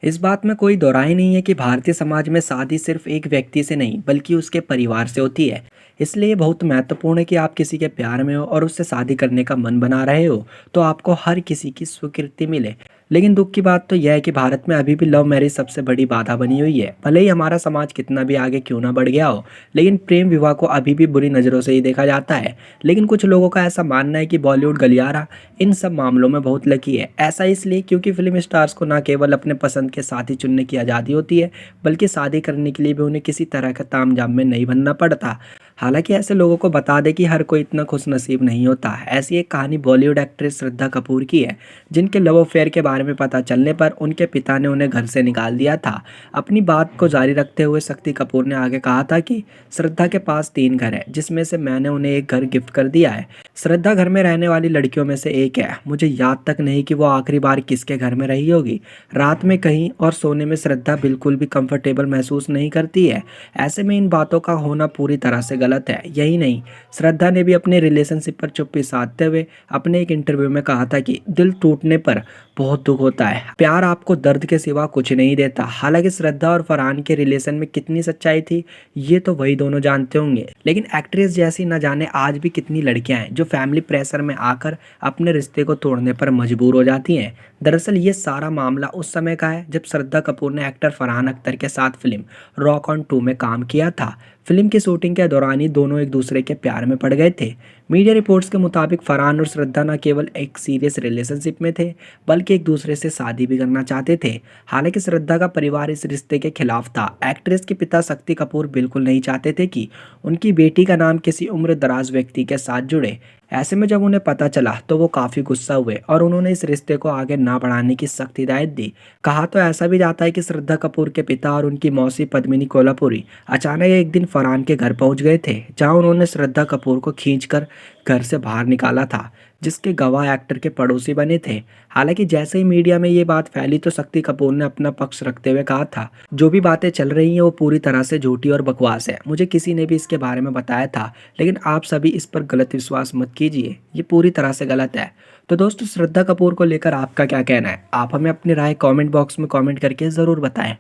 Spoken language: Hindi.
इस बात में कोई दो राय नहीं है कि भारतीय समाज में शादी सिर्फ एक व्यक्ति से नहीं बल्कि उसके परिवार से होती है। इसलिए बहुत महत्वपूर्ण है कि आप किसी के प्यार में हो और उससे शादी करने का मन बना रहे हो तो आपको हर किसी की स्वीकृति मिले। लेकिन दुख की बात तो यह है कि भारत में अभी भी लव मैरिज सबसे बड़ी बाधा बनी हुई है। भले ही हमारा समाज कितना भी आगे क्यों ना बढ़ गया हो, लेकिन प्रेम विवाह को अभी भी बुरी नज़रों से ही देखा जाता है। लेकिन कुछ लोगों का ऐसा मानना है कि बॉलीवुड गलियारा इन सब मामलों में बहुत लकी है। ऐसा इसलिए क्योंकि फिल्म स्टार्स को न केवल अपने पसंद के साथी चुनने की आज़ादी होती है, बल्कि शादी करने के लिए भी उन्हें किसी तरह का तामझाम में नहीं बनना पड़ता। हालांकि ऐसे लोगों को बता दें कि हर कोई इतना खुश नसीब नहीं होता। ऐसी एक कहानी बॉलीवुड एक्ट्रेस श्रद्धा कपूर की है, जिनके लव अफेयर के बारे में पता चलने पर उनके पिता ने उन्हें घर से निकाल दिया था। अपनी बात को जारी रखते हुए शक्ति कपूर ने आगे कहा था कि श्रद्धा के पास 3 घर है, जिसमें से मैंने उन्हें एक घर गिफ्ट कर दिया है। श्रद्धा घर में रहने वाली लड़कियों में से एक है। मुझे याद तक नहीं कि वो आखिरी बार किसके घर में रही होगी। रात में कहीं और सोने में श्रद्धा बिल्कुल भी कंफर्टेबल महसूस नहीं करती है। ऐसे में इन बातों का होना पूरी तरह से गलत है। यही नहीं, श्रद्धा ने भी अपने रिलेशनशिप पर चुप्पी साधते हुए अपने एक इंटरव्यू में कहा था कि दिल टूटने पर बहुत दुख होता है, प्यार आपको दर्द के सिवा कुछ नहीं देता। हालांकि श्रद्धा और फरहान के रिलेशन में कितनी सच्चाई थी ये तो वही दोनों जानते होंगे। लेकिन एक्ट्रेस जैसी न जाने आज भी कितनी लड़कियां हैं जो फैमिली प्रेशर में आकर अपने रिश्ते को तोड़ने पर मजबूर हो जाती हैं। दरअसल ये सारा मामला उस समय का है जब श्रद्धा कपूर ने एक्टर फरहान अख्तर के साथ फिल्म रॉक ऑन 2 में काम किया था। फिल्म की शूटिंग के दौरान ही दोनों एक दूसरे के प्यार में पड़ गए थे। मीडिया रिपोर्ट्स के मुताबिक फरहान और श्रद्धा न केवल एक सीरियस रिलेशनशिप में थे, बल्कि एक दूसरे से शादी भी करना चाहते थे। हालांकि श्रद्धा का परिवार इस रिश्ते के खिलाफ था। एक्ट्रेस के पिता शक्ति कपूर बिल्कुल नहीं चाहते थे कि उनकी बेटी का नाम किसी उम्र दराज व्यक्ति के साथ जुड़े। ऐसे में जब उन्हें पता चला तो वो काफ़ी गुस्सा हुए और उन्होंने इस रिश्ते को आगे ना बढ़ाने की सख्त हिदायत दी। कहा तो ऐसा भी जाता है कि श्रद्धा कपूर के पिता और उनकी मौसी पद्मिनी कोल्हापुरी अचानक एक दिन फरहान के घर पहुंच गए थे, जहां उन्होंने श्रद्धा कपूर को खींचकर घर से बाहर निकाला था, जिसके गवाह एक्टर के पड़ोसी बने थे। हालांकि जैसे ही मीडिया में ये बात फैली तो शक्ति कपूर ने अपना पक्ष रखते हुए कहा था, जो भी बातें चल रही हैं वो पूरी तरह से झूठी और बकवास है। मुझे किसी ने भी इसके बारे में बताया था, लेकिन आप सभी इस पर गलत विश्वास मत कीजिए, ये पूरी तरह से गलत है। तो दोस्तों, श्रद्धा कपूर को लेकर आपका क्या कहना है? आप हमें अपनी राय कमेंट बॉक्स में कमेंट करके ज़रूर बताएं।